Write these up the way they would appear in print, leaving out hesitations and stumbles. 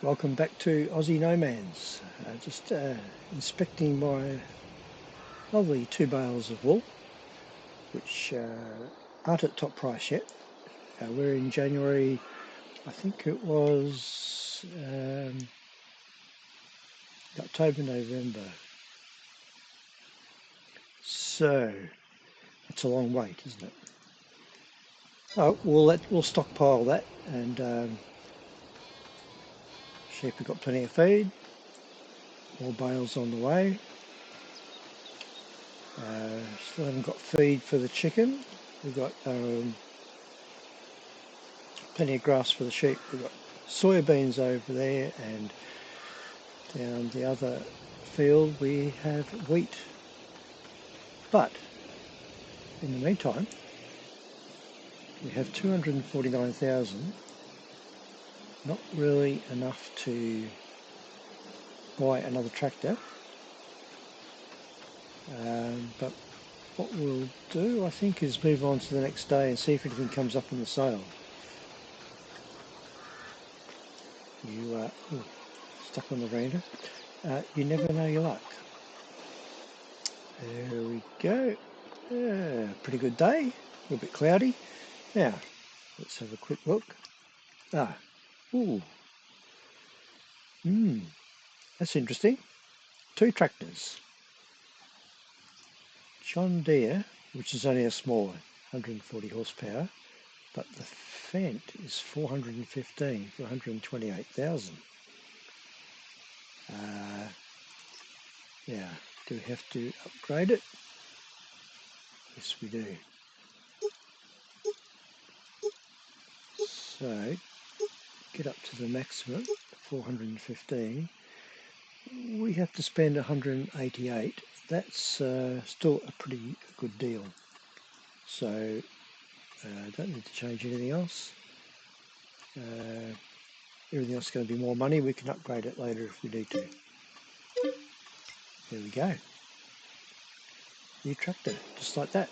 Welcome back to Aussie No Mans. Just inspecting my lovely 2 bales of wool, which aren't at top price yet. We're in January, I think it was October, November. So it's a long wait, isn't it? Oh, we'll stockpile that, and sheep have got plenty of feed. More bales on the way. Still haven't got feed for the chicken. We've got plenty of grass for the sheep. We've got soybeans over there, and down the other field we have wheat. But in the meantime, we have 249,000, not really enough to buy another tractor. But what we'll do, I think, is move on to the next day and see if anything comes up in the sale. You stuck on the veranda. You never know your luck. There we go. Pretty good day. A little bit cloudy. Now, let's have a quick look. That's interesting. 2 tractors. John Deere, which is only a small one, 140 horsepower, but the Fendt is 415 for 128,000. Yeah, do we have to upgrade it? Yes, we do. So, get up to the maximum, 415. We have to spend 188. That's still a pretty good deal. So, don't need to change anything else. Everything else is going to be more money. We can upgrade it later if we need to. There we go. New tractor, just like that.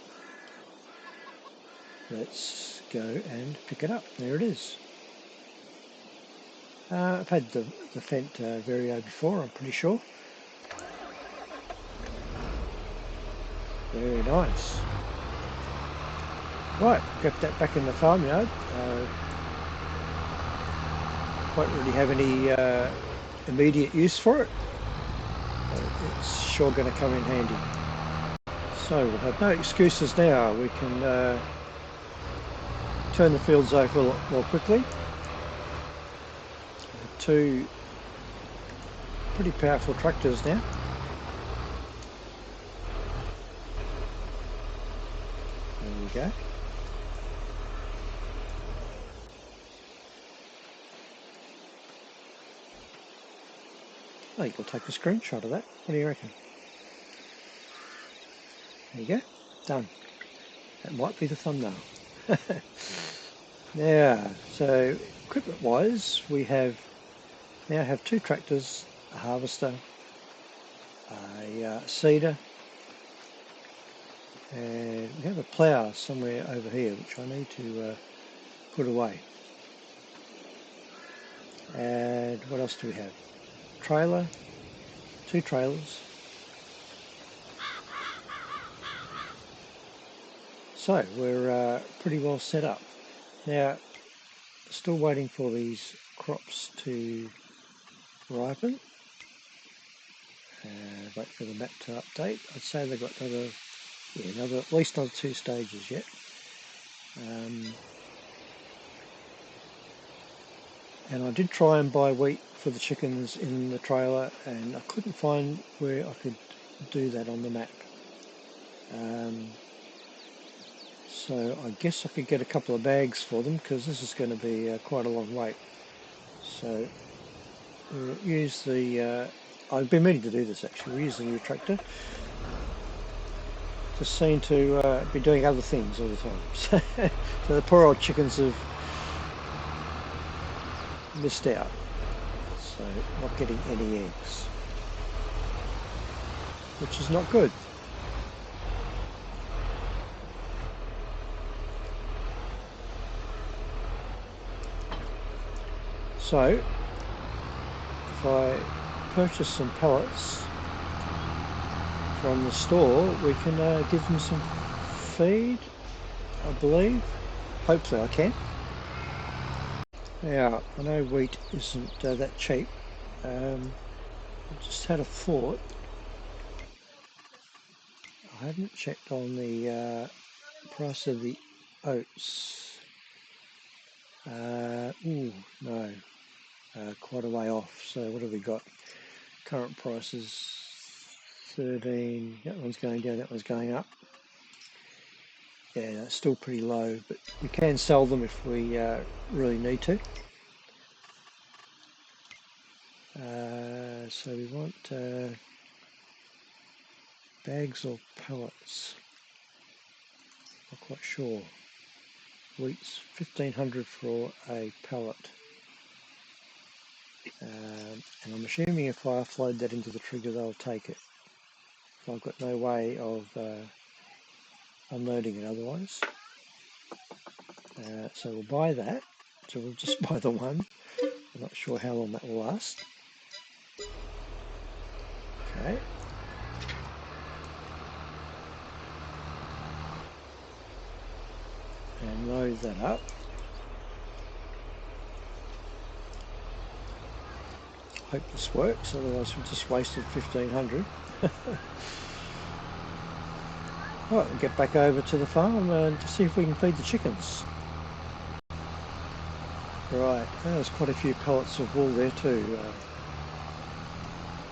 Let's go and pick it up. There it is. I've had the Fendt Vario before, I'm pretty sure. Very nice. Right, got that back in the farmyard. Won't really have any immediate use for it, but it's sure going to come in handy. So we'll have no excuses now. We can turn the fields over a lot more quickly. 2 pretty powerful tractors now. There we go. I think we'll take a screenshot of that. What do you reckon? There you go. Done. That might be the thumbnail. Yeah, so equipment wise, we now have 2 tractors, a harvester, a seeder, and we have a plough somewhere over here which I need to put away. And what else do we have? Trailer, 2 trailers. So we're pretty well set up. Now, still waiting for these crops to ripen. Wait for the map to update. I'd say they've got at least another 2 stages yet. And I did try and buy wheat for the chickens in the trailer, and I couldn't find where I could do that on the map. So I guess I could get a couple of bags for them, because this is going to be quite a long wait. So we'll use the... I've been meaning to do this actually. We'll use the new tractor. Just seem to be doing other things all the time. So the poor old chickens have missed out. So not getting any eggs, which is not good. So if I purchase some pellets from the store, we can give them some feed, I believe. Hopefully I can. Now, I know wheat isn't that cheap. I just had a thought. I haven't checked on the price of the oats. Ooh, no, quite a way off. So what have we got? Current prices 13. That one's going down, that one's going up. Yeah, that's still pretty low, but we can sell them if we really need to. So we want bags or pellets. Not quite sure. Wheat's 1,500 for a pellet. And I'm assuming if I offload that into the trigger, they'll take it. I've got no way of unloading it otherwise. So we'll buy that. So we'll just buy the one. I'm not sure how long that will last. Okay. And load that up. Hope this works, otherwise we just wasted 1,500. Right, we'll get back over to the farm and to see if we can feed the chickens. Right, there's quite a few pellets of wool there too.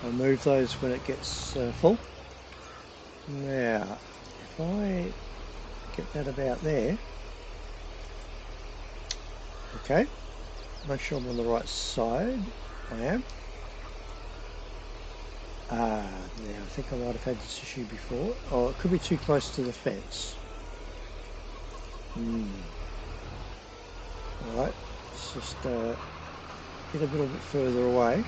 I'll move those when it gets full. Now, if I get that about there, okay, make sure I'm on the right side. I am. Now I think I might have had this issue before. Oh, it could be too close to the fence. Alright, let's just get a little bit further away.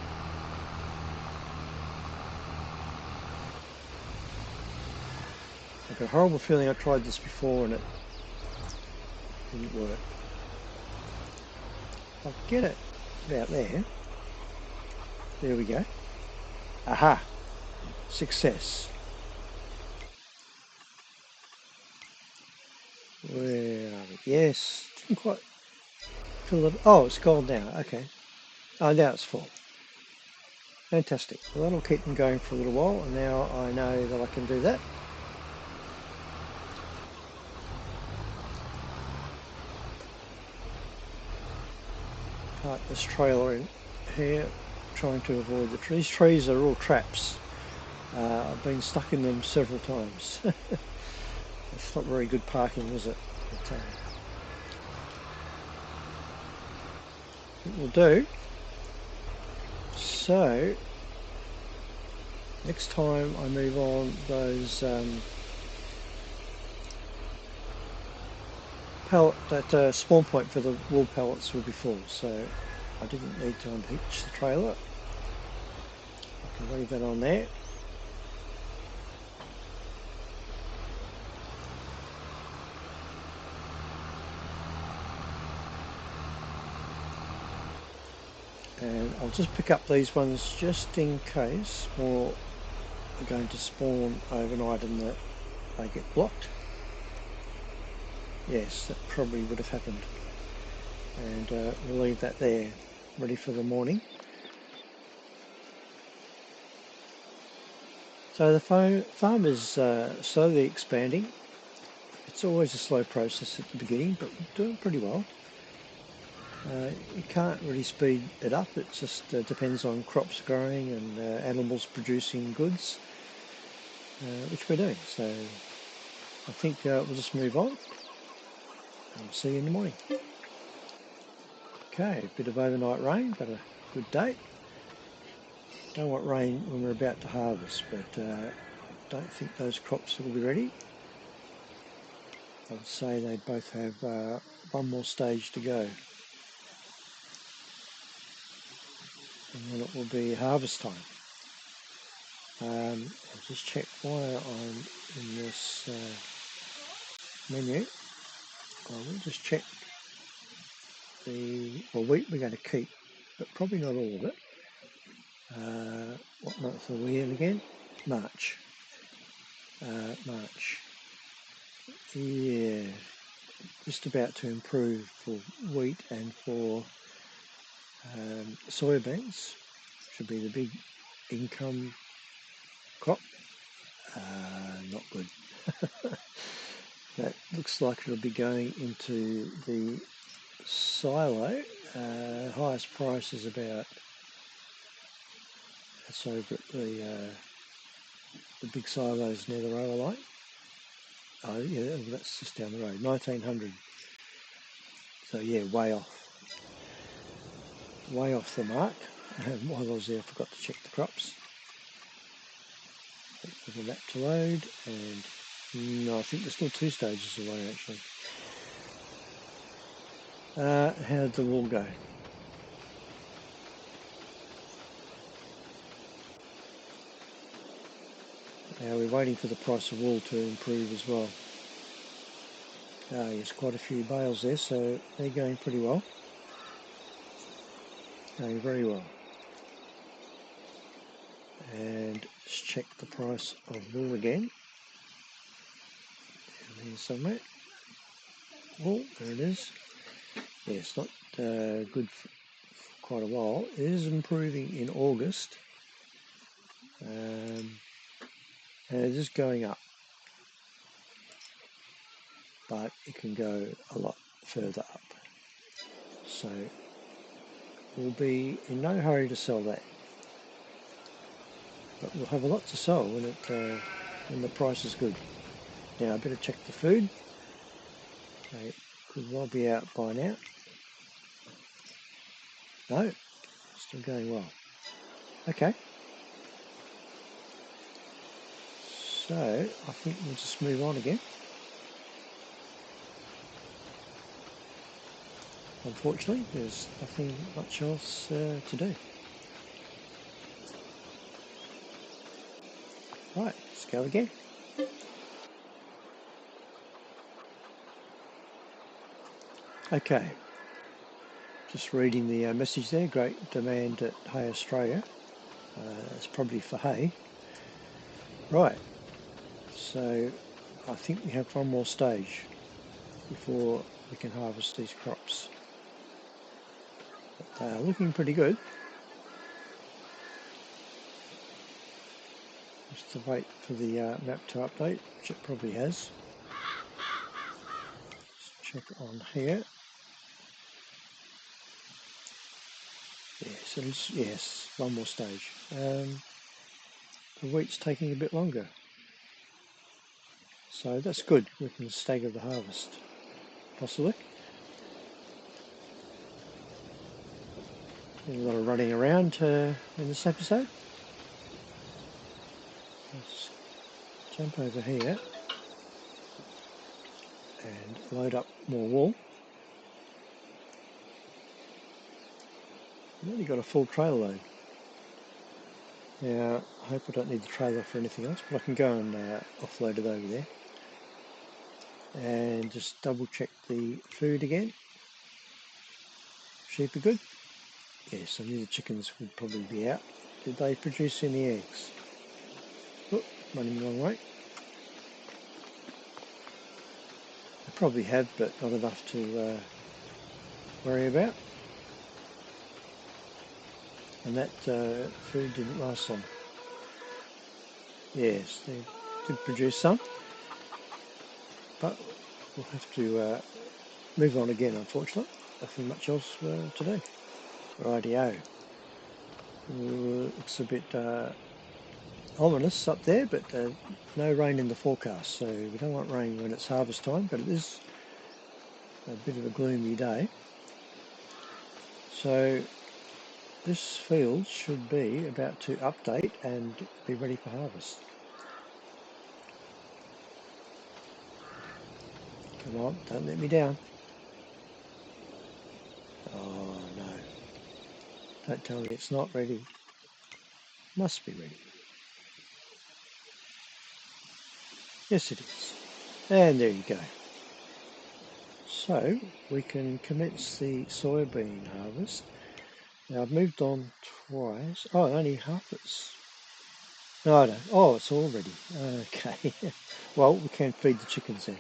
I've got a horrible feeling I tried this before and it didn't work. I'll get it about there. There we go. Aha! Success. Where are we? Yes. Didn't quite fill it. Oh, it's gone now. Okay. Oh, now it's full. Fantastic. Well, that'll keep them going for a little while, and now I know that I can do that. Park this trailer in here, trying to avoid the trees. These trees are all traps. I've been stuck in them several times. It's not very good parking, is it? But, it will do. So, next time I move on, those that spawn point for the wool pellets will be full. So I didn't need to unhitch the trailer. I can leave that on there. And I'll just pick up these ones just in case more are going to spawn overnight and that they get blocked. Yes, that probably would have happened. And we'll leave that there, ready for the morning. So the farm is slowly expanding. It's always a slow process at the beginning, but we're doing pretty well. You can't really speed it up. It just depends on crops growing and animals producing goods, which we're doing. So I think we'll just move on. I'll see you in the morning. Okay, a bit of overnight rain, but a good day. Don't want rain when we're about to harvest, but don't think those crops will be ready. I'd say they both have one more stage to go. And then it will be harvest time. I'll just check why I'm in this menu. I will just check the wheat we're going to keep, but probably not all of it. What month are we in again? March. March. Yeah, just about to improve for wheat and for soybeans. Should be the big income crop. Not good. That looks like it'll be going into the silo. Highest price is about, that's over at the big silos near the railway line. Oh yeah, that's just down the road, 1900. So yeah, way off the mark. While I was there, I forgot to check the crops. Wait for the map to load, and no, I think there's still 2 stages away actually. How did the wool go? Now we're waiting for the price of wool to improve as well. Yes, quite a few bales there, so they're going pretty well. Going very well. And just check the price of wool again. Down here somewhere. Wool, there it is. Yeah, it's not good for quite a while. It is improving in August. And it is going up. But it can go a lot further up. So we'll be in no hurry to sell that. But we'll have a lot to sell when the price is good. Now I better check the food. They could well be out by now. No, still going well. Okay. So I think we'll just move on again. Unfortunately, there's nothing much else to do. Right, let's go again. Okay, just reading the message there. Great demand at Hay Australia. It's probably for hay. Right, so I think we have one more stage before we can harvest these crops. But they are looking pretty good. Just to wait for the map to update, which it probably has. Let's check on here. Yes, one more stage. The wheat's taking a bit longer, so that's good. We can stagger the harvest, possibly. A lot of running around in this episode. Let's jump over here and load up more wool. I've only got a full trailer load. Now, I hope I don't need the trailer for anything else, but I can go and offload it over there. And just double check the food again. Sheep are good? Yes, I knew the chickens would probably be out. Did they produce any eggs? Oh, running the wrong way. They probably have, but not enough to worry about. And that food didn't last long. Yes, they did produce some, but we'll have to move on again, unfortunately. Nothing much else to do. Rightio. Looks a bit ominous up there, but no rain in the forecast, so we don't want rain when it's harvest time, but it is a bit of a gloomy day. So this field should be about to update and be ready for harvest. Come on, don't let me down. Oh no. Don't tell me it's not ready. Must be ready. Yes it is. And there you go. So we can commence the soybean harvest. Now I've moved on twice. Oh, only half it's. No, I don't. Oh, it's all ready. Okay. Well, we can feed the chickens then.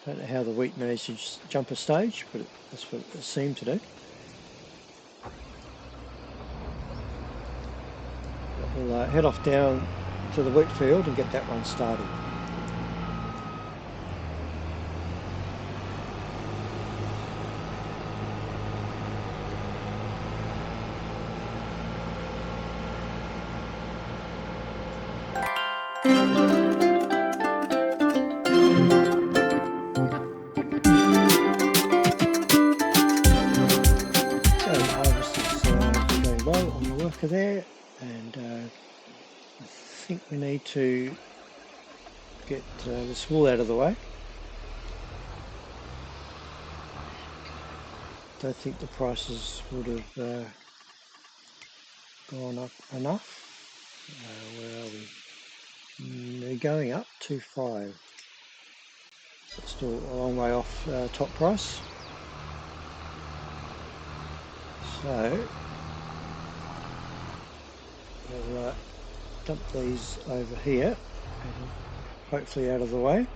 Don't know how the wheat managed to just jump a stage, but that's what it seemed to do. We'll head off down to the wheat field and get that one started. So the harvest is going well on the worker there, and I think we need to get this wool out of the way. Don't think the prices would have gone up enough. Where are we? They're going up to 5. But still a long way off top price. So we'll dump these over here and hopefully out of the way,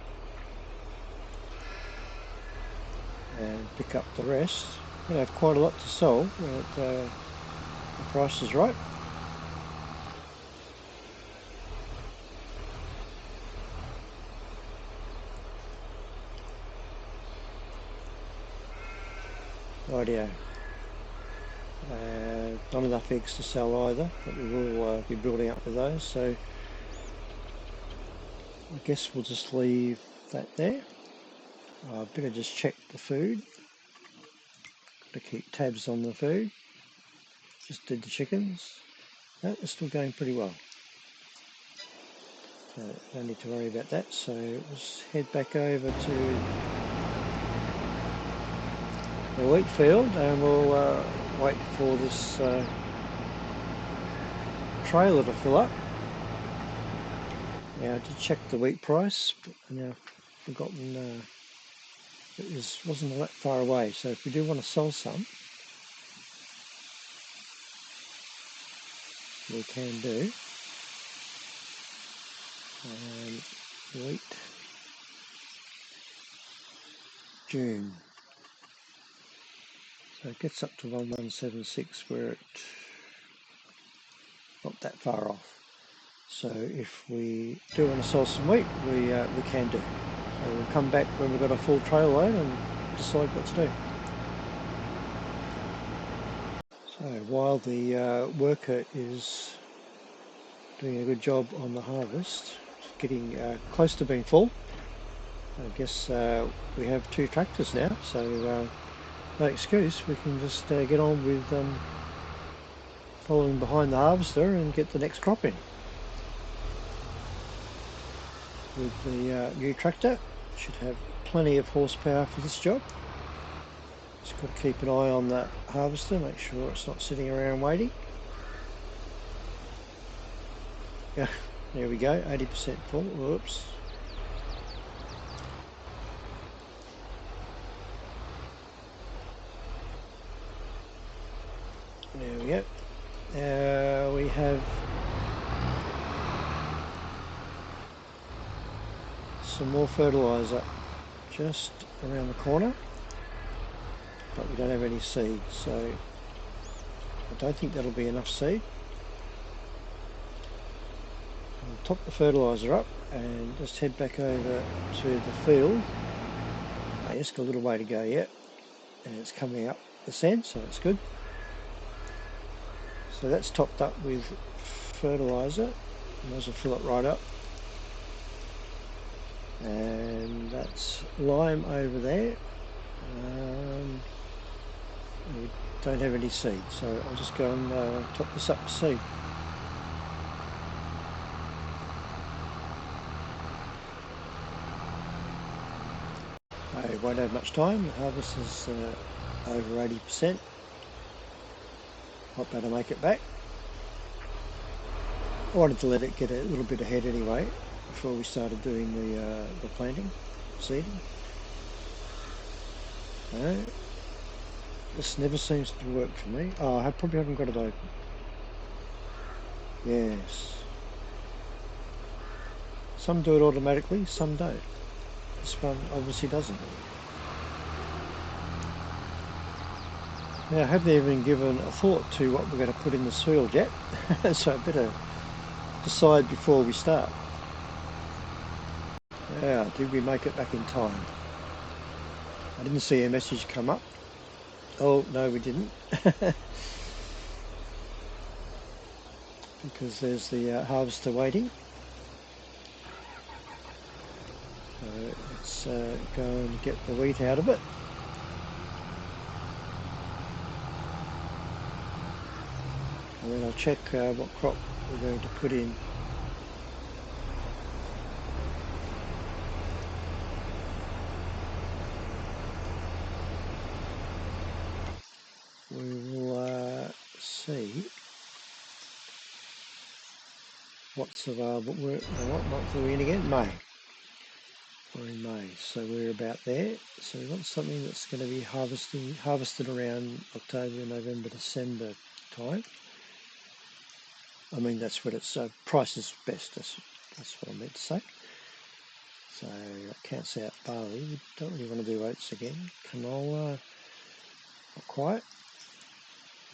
and pick up the rest. We're going to have quite a lot to sell when the price is right. Rightio. Not enough eggs to sell either, but we will be building up with those, so I guess we'll just leave that there. I better just check the food to keep tabs on the food. Just did the chickens. No, they're still going pretty well. So don't need to worry about that. So let's head back over to the wheat field and we'll wait for this trailer to fill up. Now I did check the wheat price, but now I've forgotten it wasn't that far away. So if we do want to sell some, we can do. Wheat June. So it gets up to 1176, where it's not that far off. So if we do want to sell some wheat, we can do. So we'll come back when we've got a full trail load and decide what to do. So while the worker is doing a good job on the harvest, getting close to being full, I guess we have 2 tractors now, so no excuse, we can just get on with following behind the harvester and get the next crop in. With the new tractor, should have plenty of horsepower for this job. Just got to keep an eye on that harvester, make sure it's not sitting around waiting. Yeah, there we go, 80% full. Whoops. There we go. We have some more fertiliser just around the corner, but we don't have any seed, so I don't think that'll be enough seed. We'll top the fertiliser up and just head back over to the field. It's got a little way to go yet, and it's coming up the sand, so that's good. So that's topped up with fertiliser. Might as well fill it right up. And that's lime over there. We don't have any seed, so I'll just go and top this up with seed. I won't have much time. The harvest is over 80%. Not going to make it back. I wanted to let it get a little bit ahead anyway before we started doing the planting, seeding. No. This never seems to work for me. Oh, I probably haven't got it open. Yes. Some do it automatically, some don't. This one obviously doesn't. Now, I haven't even given a thought to what we're going to put in this field yet, so I better decide before we start. Now, did we make it back in time? I didn't see a message come up. Oh, no, we didn't. Because there's the harvester waiting. So let's go and get the wheat out of it. And then I'll check what crop we're going to put in. We will see what's available. What month are we in again? May. We're in May, so we're about there. So we want something that's going to be harvested around October, November, December time. I mean, that's what its price is best. That's what I meant to say. So that counts out barley. We don't really want to do oats again. Canola, not quite.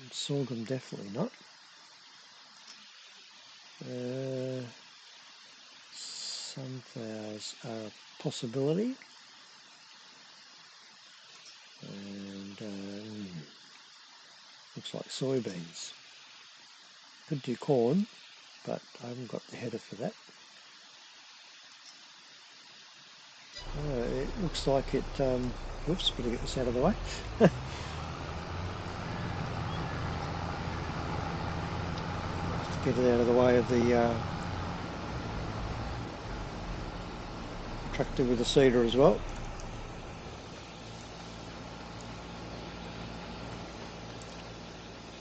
And sorghum, definitely not. Sunflowers are a possibility. And looks like soybeans. Could do corn, but I haven't got the header for that. It looks like it, whoops, better get this out of the way. Get it out of the way of the tractor with the seeder as well.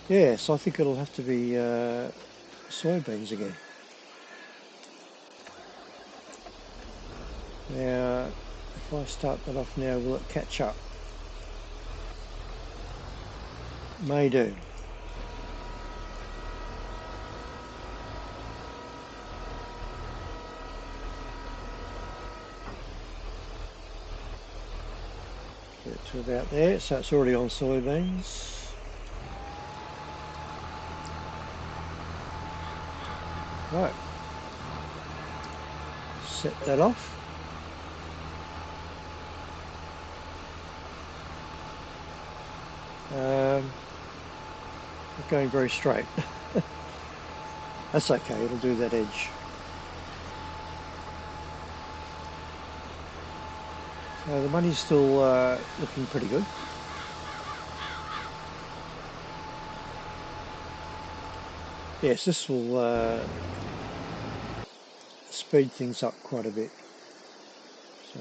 Yes, I think it'll have to be soybeans again. Now, if I start that off now, will it catch up? May do. Get to about there, so it's already on soybeans. Right. Set that off. Not going very straight. That's okay, it'll do that edge. So the money's still looking pretty good. Yes, this will speed things up quite a bit. So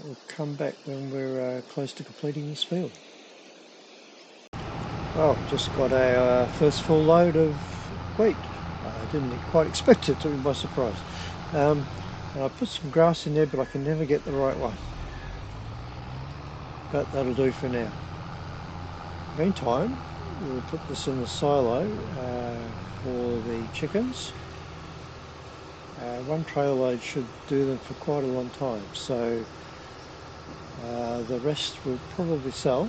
we'll come back when we're close to completing this field. Well, just got our first full load of wheat. I didn't quite expect it, took me by surprise. And I put some grass in there, but I can never get the right one. But that'll do for now. Meantime, we'll put this in the silo for the chickens. One trailer load should do them for quite a long time, so the rest will probably sell.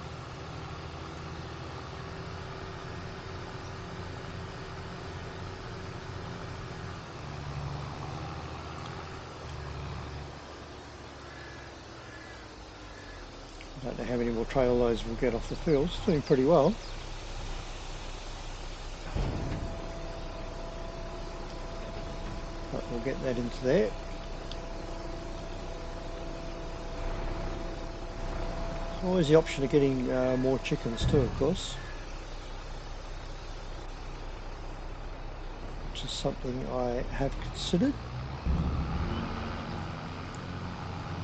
I don't know how many more trailer loads we'll get off the field. It's doing pretty well. But we'll get that into there. There's always the option of getting more chickens too, of course. Which is something I have considered,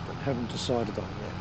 but haven't decided on yet.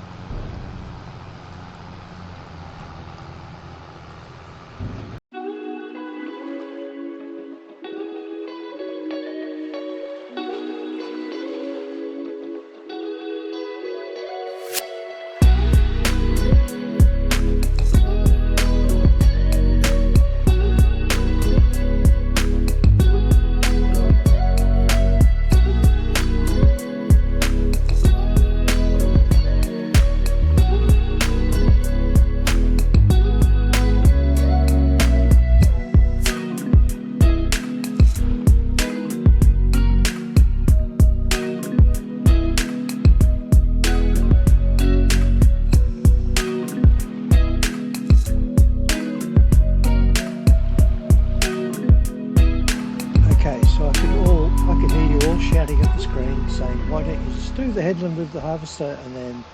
do the headland with the harvester and then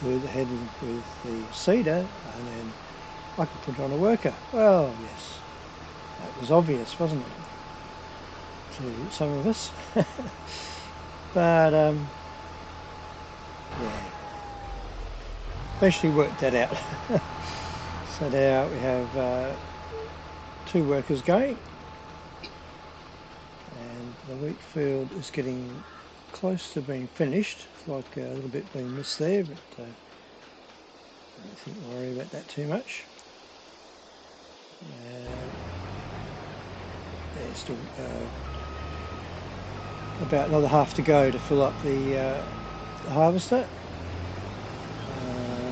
do the headland with the seeder, and then I could put on a worker. Well, yes, that was obvious, wasn't it, to some of us? But yeah, eventually worked that out. So now we have 2 workers going, and the wheat field is getting close to being finished. It's like a little bit being missed there, but I don't think I'll worry about that too much. There's still about another half to go to fill up the harvester.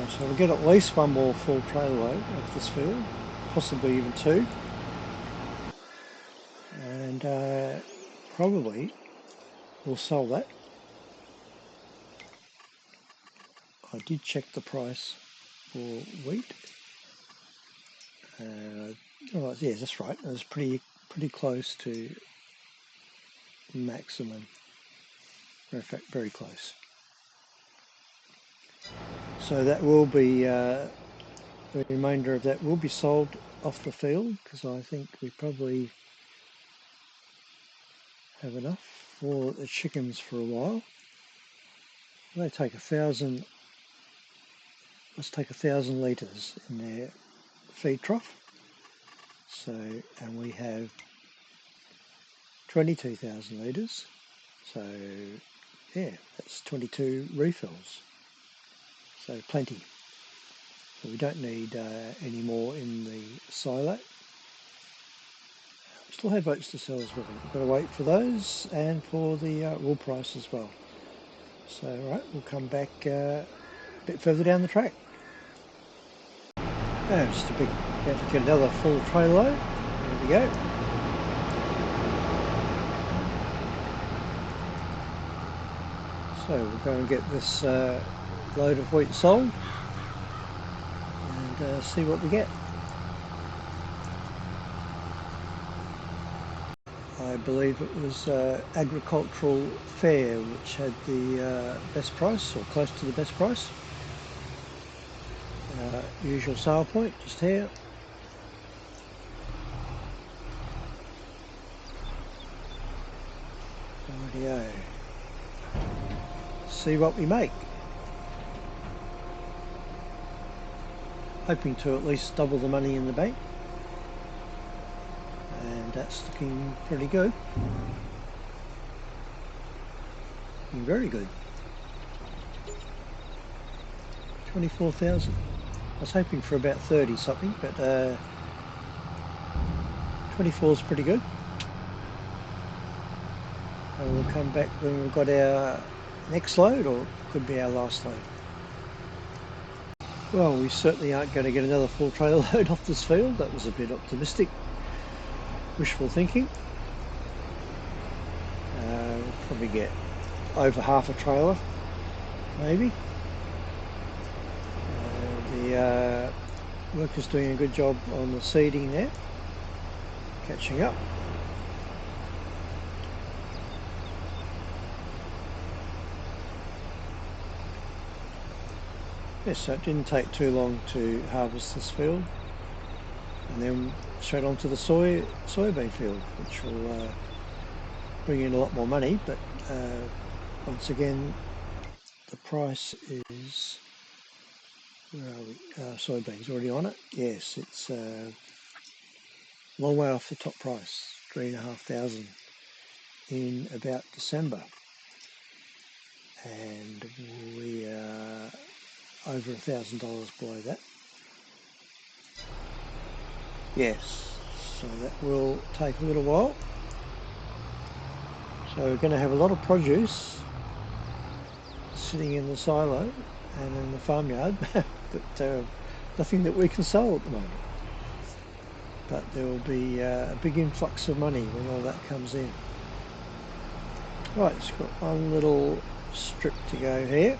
So we'll get at least 1 more full trailer load of this field, possibly even 2. And probably we'll sell that. I did check the price for wheat. Oh, yes, that's right. It was pretty close to maximum. In fact, very close. So that will be the remainder of that will be sold off the field, because I think we probably have enough for the chickens for a while. They take 1,000. Let's take 1,000 litres in their feed trough. So, and we have 22,000 litres. So, yeah, that's 22 refills. So plenty. So we don't need any more in the silo. Still have oats to sell as well. We've got to wait for those and for the wool price as well. So, right, we'll come back a bit further down the track. Just about to get another full trailer load. There we go. So we'll go and get this load of wheat sold and see what we get. I believe it was agricultural fair which had the best price, or close to the best price. Usual sale point just here. Rightio. See what we make. Hoping to at least double the money in the bank. And that's looking pretty good. Looking very good. 24,000. I was hoping for about 30 something, but 24 is pretty good. And we'll come back when we've got our next load, or it could be our last load. Well, we certainly aren't going to get another full trailer load off this field. That was a bit optimistic. Wishful thinking. We'll probably get over half a trailer, maybe. The workers doing a good job on the seeding there, catching up. Yes, so it didn't take too long to harvest this field, and then straight onto the soybean field, which will bring in a lot more money. But once again, the price is, where are we? Soybeans already on it. Yes, it's a long way off the top price, 3,500 in about December, and we are over $1,000 below that. Yes, so that will take a little while. So we're going to have a lot of produce sitting in the silo and in the farmyard, but nothing that we can sell at the moment. But there will be a big influx of money when all that comes in. Right, it's got one little strip to go here.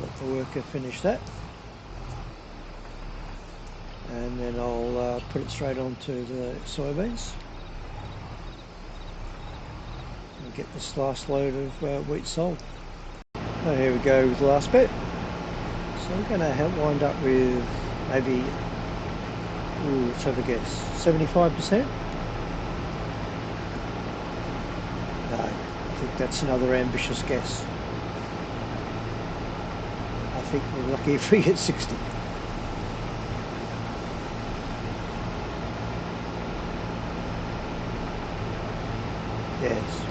Let the worker finish that. And then I'll put it straight onto the soybeans. get this last load of wheat sold. So here we go with the last bit. So we're going to wind up with maybe, let's have a guess, 75%? No, I think that's another ambitious guess. I think we're lucky if we get 60. Yes,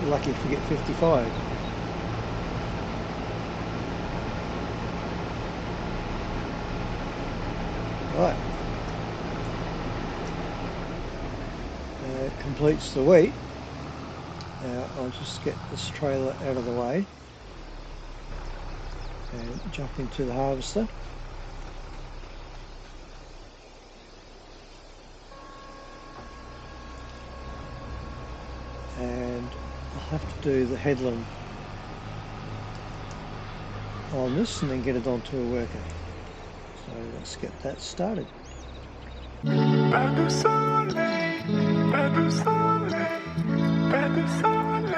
we're lucky if we get 55. Right. Completes the wheat. Now I'll just get this trailer out of the way and jump into the harvester. And I'll have to do the headland on this and then get it onto a worker. So let's get that started. Pas de soleil, pas de soleil, pas de soleil,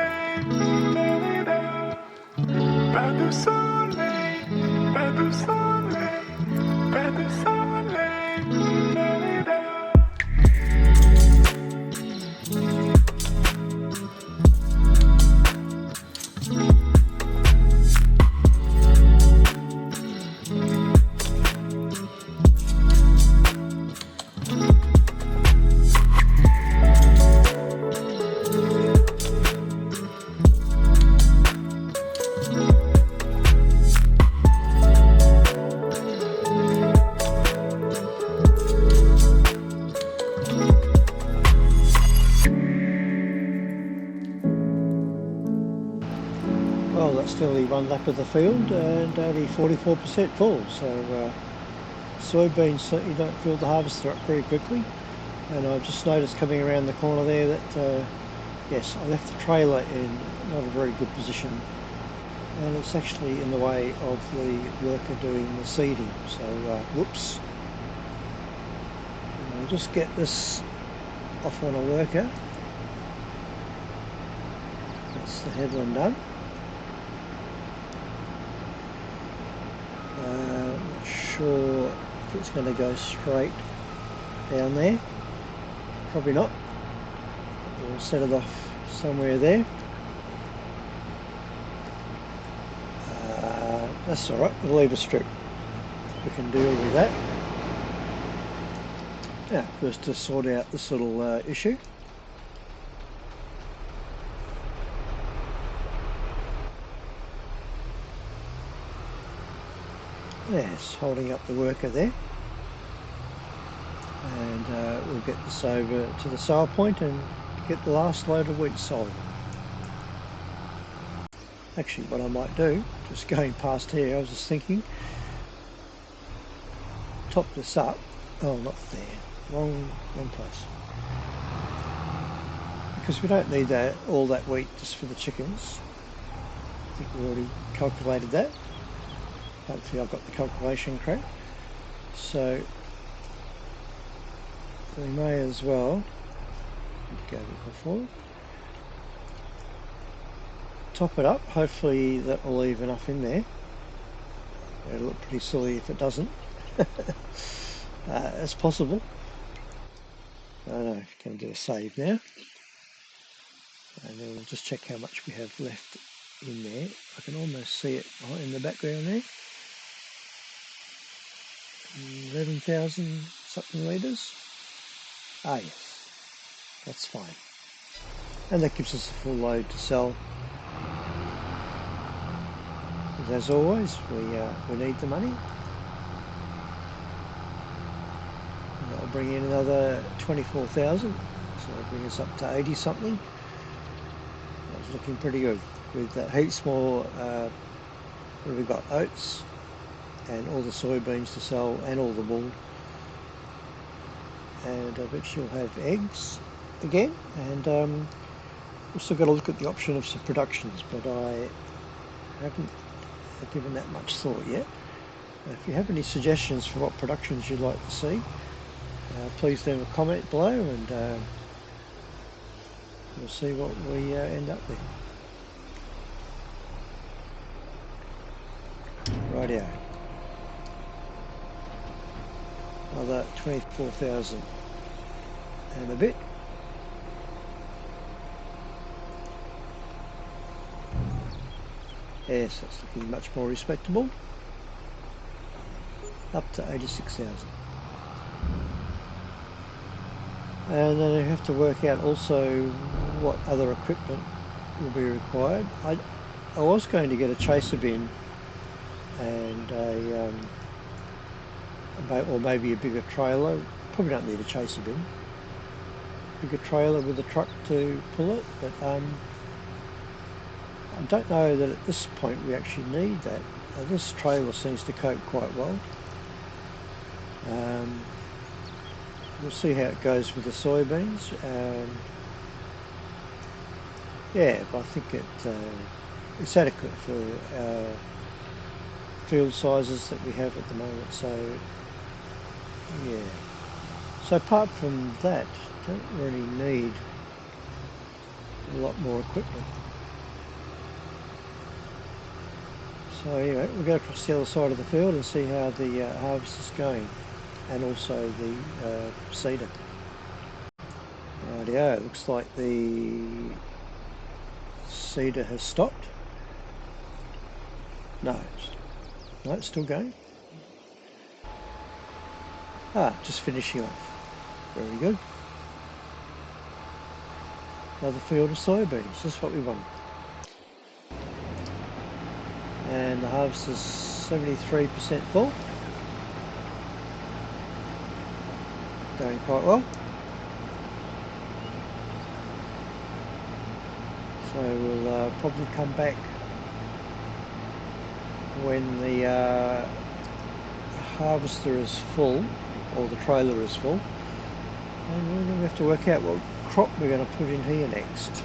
pas de soleil, pas de soleil, pas de soleil. Well, that's nearly one lap of the field and only 44% full, so soybeans certainly don't fill the harvester up very quickly. And I've just noticed coming around the corner there that yes, I left the trailer in not a very good position, and it's actually in the way of the worker doing the seeding, so whoops. And I'll just get this off on a worker. That's the headland done. Not sure if it's going to go straight down there. Probably not. We'll set it off somewhere there. That's alright, we'll leave a strip. We can deal with that. Now, first to sort out this little issue. Yes, holding up the worker there. And we'll get this over to the sale point and get the last load of wheat sold. Actually, what I might do, just going past here, I was just thinking, top this up. Oh, not there. Wrong place. Because we don't need all that wheat just for the chickens. I think we already calculated that. Hopefully I've got the calculation correct. So we may as well go a bit before. Top it up. Hopefully that will leave enough in there. It'll look pretty silly if it doesn't. It's possible. I don't know. Can do a save now. And then we'll just check how much we have left in there. I can almost see it in the background there. 11,000 something litres. Ah yes, that's fine. And that gives us a full load to sell. And as always, we need the money. And that'll bring in another 24,000. So that'll bring us up to 80 something. That's looking pretty good. With heaps more, we've got oats and all the soybeans to sell and all the wool. And I bet you'll have eggs again. And also got to look at the option of some productions, but I haven't given that much thought yet. If you have any suggestions for what productions you'd like to see, please leave a comment below, and we'll see what we end up with. Rightio. Another 24,000 and a bit. Yes, that's looking much more respectable. Up to 86,000. And then I have to work out also what other equipment will be required. I was going to get a chaser bin and or maybe a bigger trailer. Probably don't need a chaser bin. Bigger trailer with a truck to pull it, but I don't know that at this point we actually need that. This trailer seems to cope quite well. We'll see how it goes with the soybeans. Yeah, but I think it's adequate for our field sizes that we have at the moment. So yeah. So apart from that, don't really need a lot more equipment. So anyway, we'll go across the other side of the field and see how the harvest is going, and also the seeder. Rightio, it looks like the seeder has stopped. No, it's still going. Just finishing off. Very good. Another field of soybeans, just what we want. And the harvest is 73% full. Going quite well. So we'll probably come back when the harvester is full, or the trailer is full, and we're going to have to work out what crop we're going to put in here next.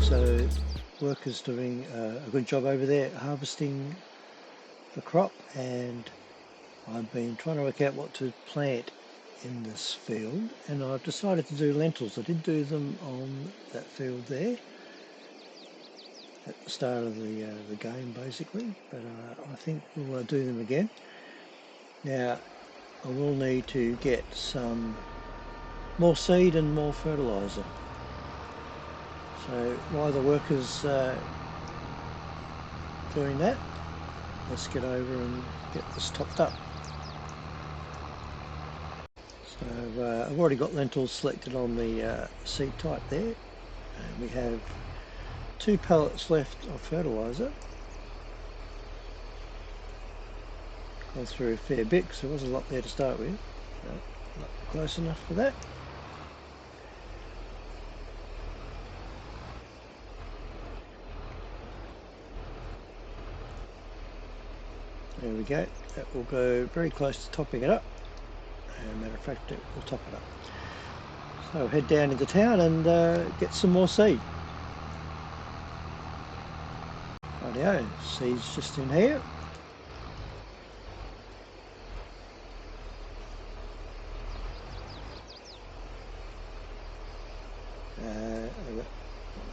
So workers doing a good job over there harvesting the crop, and I've been trying to work out what to plant in this field, and I've decided to do lentils. I did do them on that field there at the start of the game basically, but I think we'll do them again. Now I will need to get some more seed and more fertiliser. So while the workers doing that, let's get over and get this topped up. So I've already got lentils selected on the seed type there, and we have 2 pallets left of fertiliser. Gone through a fair bit because there was a lot there to start with, but not close enough for that. There we go. That will go very close to topping it up. And matter of fact, it will top it up. So we'll head down into town and get some more seed. Rightio, seed's just in here.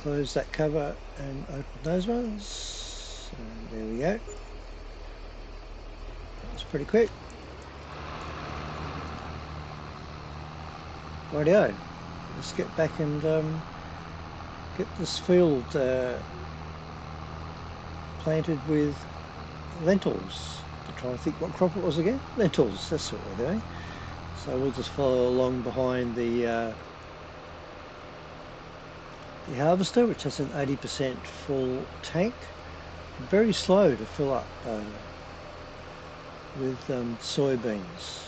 Close that cover and open those ones. So there we go. That was pretty quick. Rightio, let's get back and get this field planted with lentils. I'm trying to think what crop it was again. Lentils, that's what we're doing. So we'll just follow along behind the harvester, which has an 80% full tank. Very slow to fill up. with soybeans.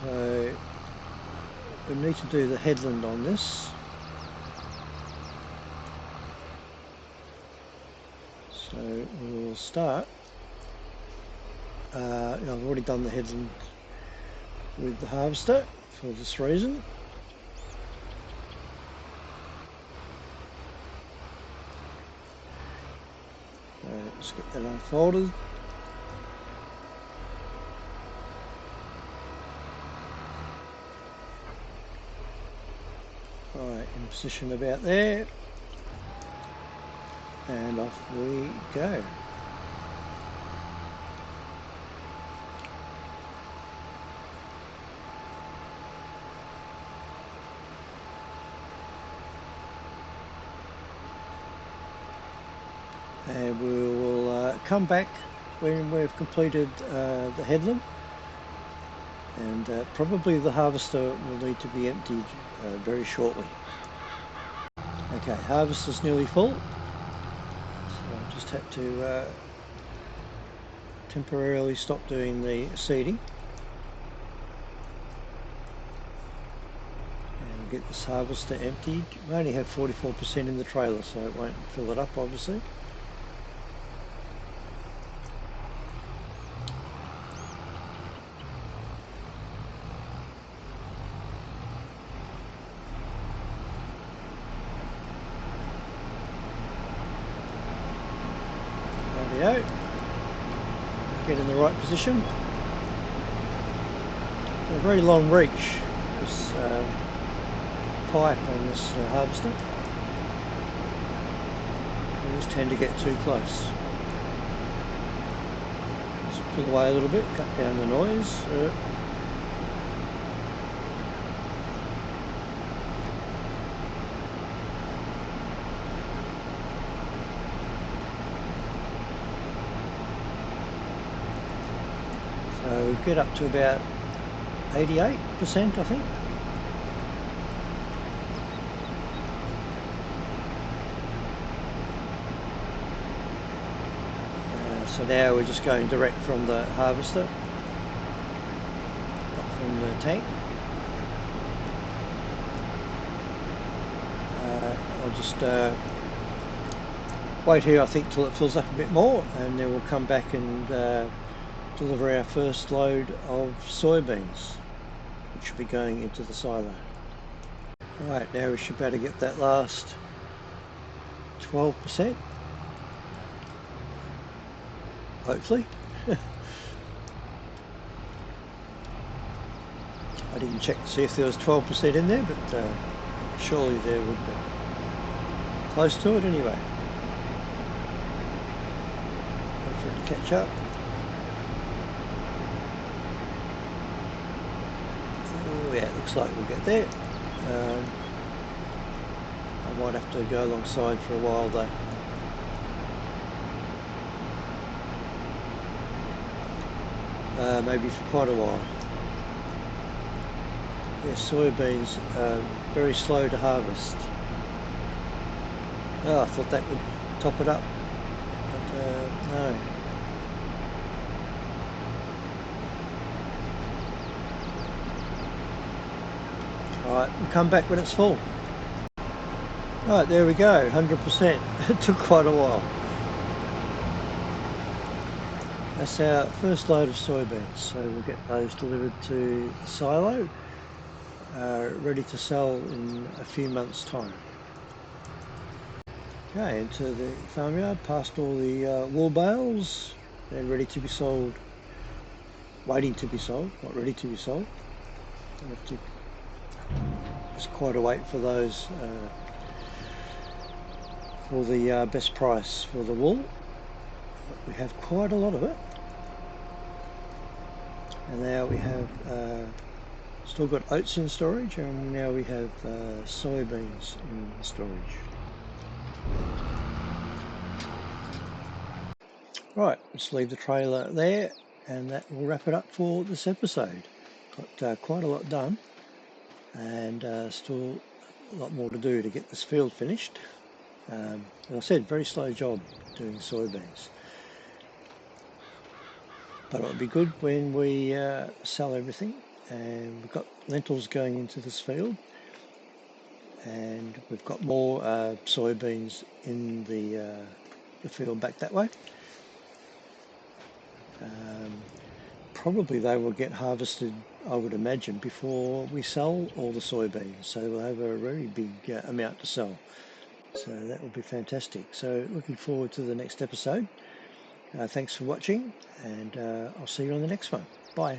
So we need to do the headland on this. So we will start. I've already done the headland with the harvester for this reason. Let's get that unfolded. Right, in position about there, and off we go. And we will come back when we've completed the headland, and probably the harvester will need to be emptied very shortly. Okay, harvester's nearly full, so I'll just have to temporarily stop doing the seeding and get this harvester emptied. We only have 44% in the trailer, so it won't fill it up obviously. Rightio. Get in the right position. A very long reach, this pipe on this harvester. I just tend to get too close. Just pull away a little bit, cut down the noise. So we get up to about 88%, I think. So now we're just going direct from the harvester, not from the tank. I'll just wait here, I think, till it fills up a bit more, and then we'll come back and deliver our first load of soybeans, which will be going into the silo. Right, now we should better get that last 12%, hopefully. I didn't check to see if there was 12% in there, but surely there would be. Close to it anyway. Wait for it to catch up. Oh yeah, it looks like we'll get there. I might have to go alongside for a while though. Maybe for quite a while. Yeah, soybeans very slow to harvest. Oh, I thought that would top it up, but no. Alright, we'll come back when it's full. Right, there we go, 100%. It took quite a while. That's our first load of soybeans, so we'll get those delivered to the silo, ready to sell in a few months' time. Okay, into the farmyard, past all the wool bales. They're ready to be sold, waiting to be sold, not ready to be sold. We have to, it's quite a wait for those, for the best price for the wool. But we have quite a lot of it. And now we have still got oats in storage, and now we have soybeans in storage. Right, let's leave the trailer there, and that will wrap it up for this episode. Got quite a lot done, and still a lot more to do to get this field finished. And I said, very slow job doing soybeans. But it'll be good when we sell everything, and we've got lentils going into this field, and we've got more soybeans in the field back that way. Probably they will get harvested, I would imagine, before we sell all the soybeans, so we'll have a very big amount to sell. So that will be fantastic. So looking forward to the next episode. Thanks for watching, and I'll see you on the next one. Bye.